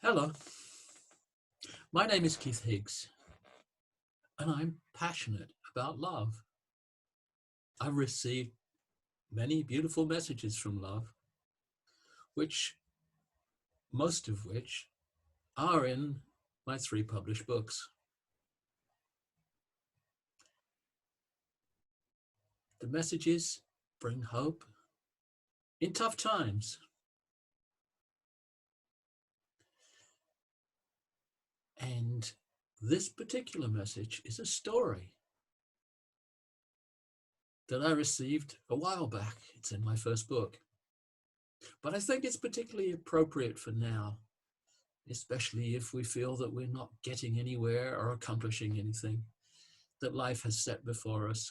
Hello, my name is Keith Higgs, and I'm passionate about love. I've received many beautiful messages from love, which most of which are in my 3 published books. The messages bring hope in tough times. And this particular message is a story that I received a while back. It's in my first book. But I think it's particularly appropriate for now, especially if we feel that we're not getting anywhere or accomplishing anything that life has set before us.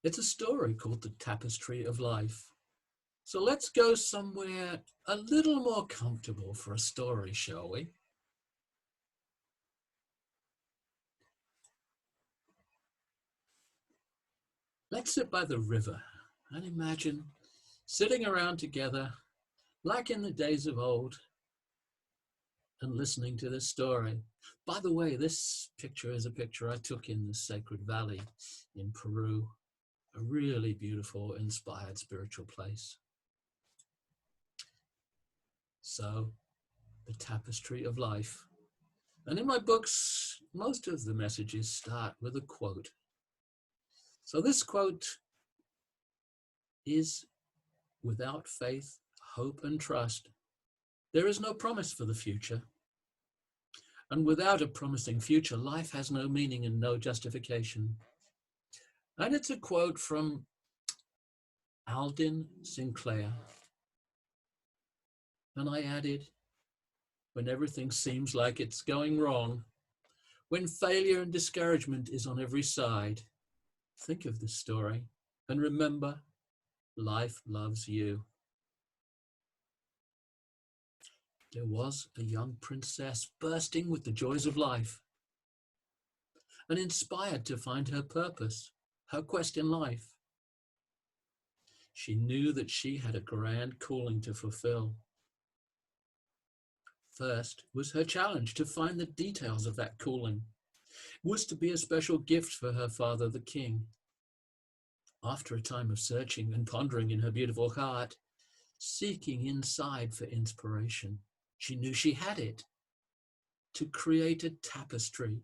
It's a story called The Tapestry of Life. So let's go somewhere a little more comfortable for a story, shall we? Let's sit by the river and imagine sitting around together like in the days of old and listening to this story. By the way, this picture is a picture I took in the Sacred Valley in Peru, a really beautiful, inspired spiritual place. So, the Tapestry of Life. And in my books, most of the messages start with a quote. So this quote is, "Without faith, hope, and trust, there is no promise for the future. And without a promising future, life has no meaning and no justification." And it's a quote from Alden Sinclair. And I added, when everything seems like it's going wrong, when failure and discouragement is on every side, think of this story and remember, life loves you. There was a young princess bursting with the joys of life and inspired to find her purpose, her quest in life. She knew that she had a grand calling to fulfill. First was her challenge to find the details of that calling. It was to be a special gift for her father, the king. After a time of searching and pondering in her beautiful heart, seeking inside for inspiration, she knew she had it. To create a tapestry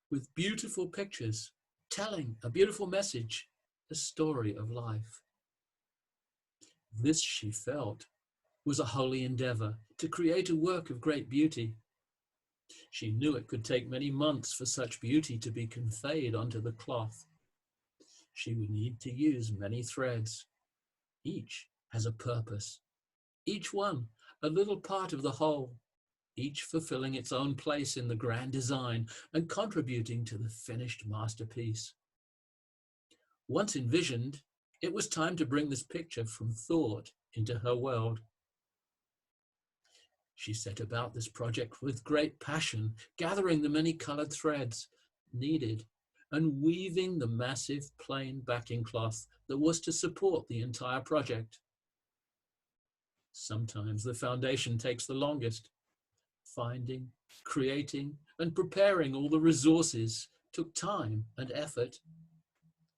with beautiful pictures, telling a beautiful message, a story of life. This, she felt, was a holy endeavour to create a work of great beauty. She knew it could take many months for such beauty to be conveyed onto the cloth. She would need to use many threads. Each has a purpose, each one a little part of the whole, each fulfilling its own place in the grand design and contributing to the finished masterpiece. Once envisioned, it was time to bring this picture from thought into her world. She set about this project with great passion, gathering the many colored threads needed and weaving the massive plain backing cloth that was to support the entire project. Sometimes the foundation takes the longest. Finding, creating, and preparing all the resources took time and effort.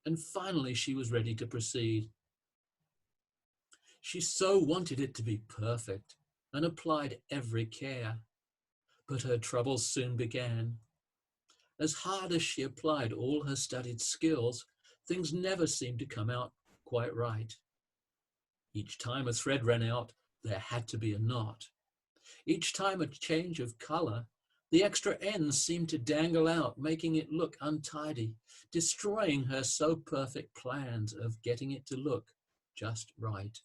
And finally, she was ready to proceed. She so wanted it to be perfect and applied every care. But her troubles soon began. As hard as she applied all her studied skills, things never seemed to come out quite right. Each time a thread ran out, there had to be a knot. Each time a change of color, the extra ends seemed to dangle out, making it look untidy, destroying her so perfect plans of getting it to look just right.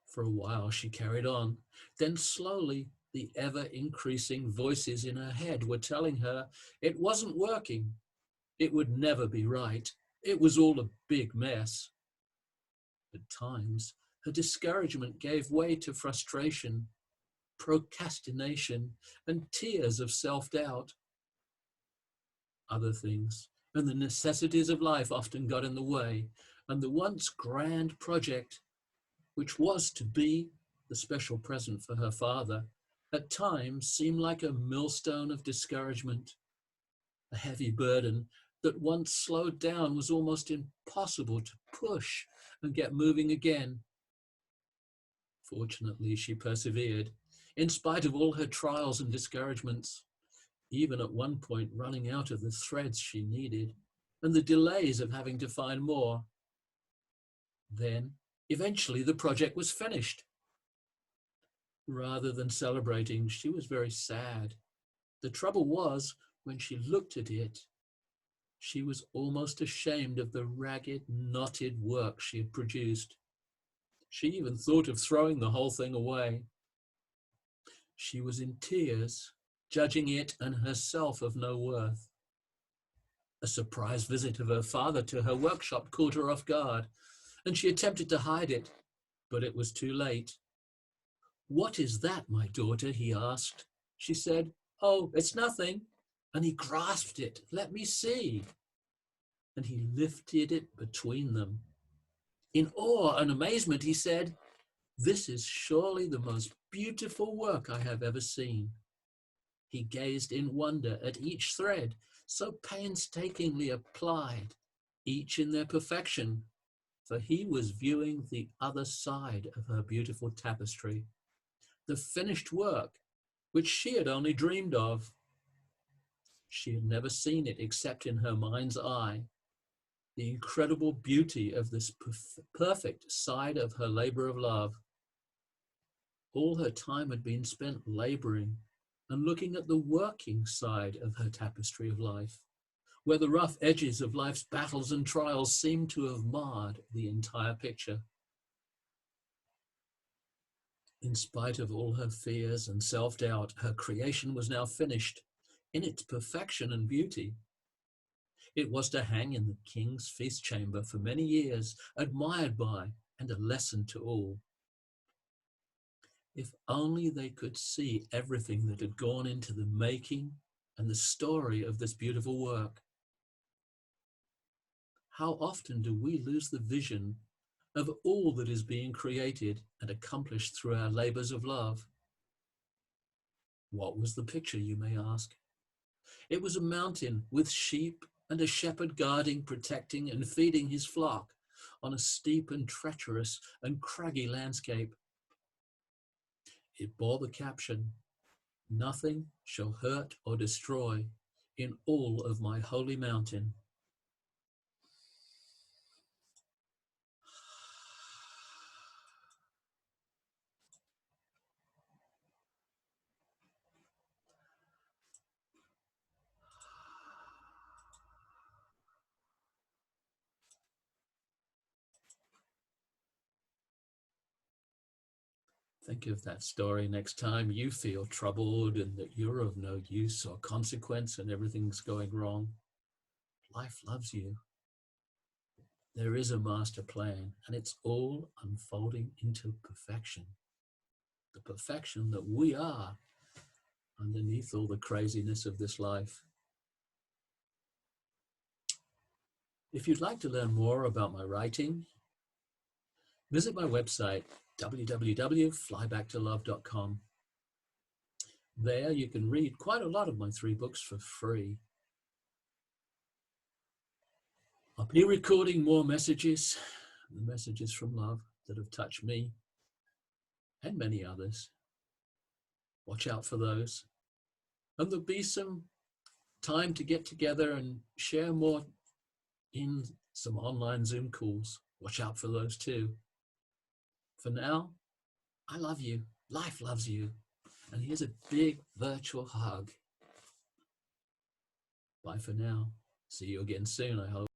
For a while she carried on. Then slowly the ever-increasing voices in her head were telling her it wasn't working. It would never be right. It was all a big mess. At times, her discouragement gave way to frustration, procrastination, and tears of self-doubt. Other things and the necessities of life often got in the way, and the once grand project which was to be the special present for her father, at times seemed like a millstone of discouragement, a heavy burden that once slowed down was almost impossible to push and get moving again. Fortunately, she persevered, in spite of all her trials and discouragements, even at one point running out of the threads she needed and the delays of having to find more. Then, eventually, the project was finished. Rather than celebrating, she was very sad. The trouble was, when she looked at it, she was almost ashamed of the ragged, knotted work she had produced. She even thought of throwing the whole thing away. She was in tears, judging it and herself of no worth. A surprise visit of her father to her workshop caught her off guard, and she attempted to hide it, but it was too late. "What is that, my daughter?" he asked. She said, "Oh, it's nothing." And he grasped it. "Let me see." And he lifted it between them. In awe and amazement, he said, "This is surely the most beautiful work I have ever seen." He gazed in wonder at each thread, so painstakingly applied, each in their perfection, for he was viewing the other side of her beautiful tapestry, the finished work which she had only dreamed of. She had never seen it except in her mind's eye, the incredible beauty of this perfect side of her labor of love. All her time had been spent laboring and looking at the working side of her tapestry of life, where the rough edges of life's battles and trials seemed to have marred the entire picture. In spite of all her fears and self-doubt, her creation was now finished in its perfection and beauty. It was to hang in the king's feast chamber for many years, admired by and a lesson to all. If only they could see everything that had gone into the making and the story of this beautiful work. How often do we lose the vision of all that is being created and accomplished through our labors of love? What was the picture, you may ask? It was a mountain with sheep and a shepherd guarding, protecting, and feeding his flock on a steep and treacherous and craggy landscape. It bore the caption, "Nothing shall hurt or destroy in all of my holy mountain." Think of that story next time you feel troubled and that you're of no use or consequence and everything's going wrong. Life loves you. There is a master plan, and it's all unfolding into perfection. The perfection that we are underneath all the craziness of this life. If you'd like to learn more about my writing, visit my website, www.flybacktolove.com. There you can read quite a lot of my 3 books for free. I'll be recording more messages, the messages from love that have touched me and many others. Watch out for those. And there'll be some time to get together and share more in some online Zoom calls. Watch out for those too. For now, I love you. Life loves you. And here's a big virtual hug. Bye for now. See you again soon, I hope.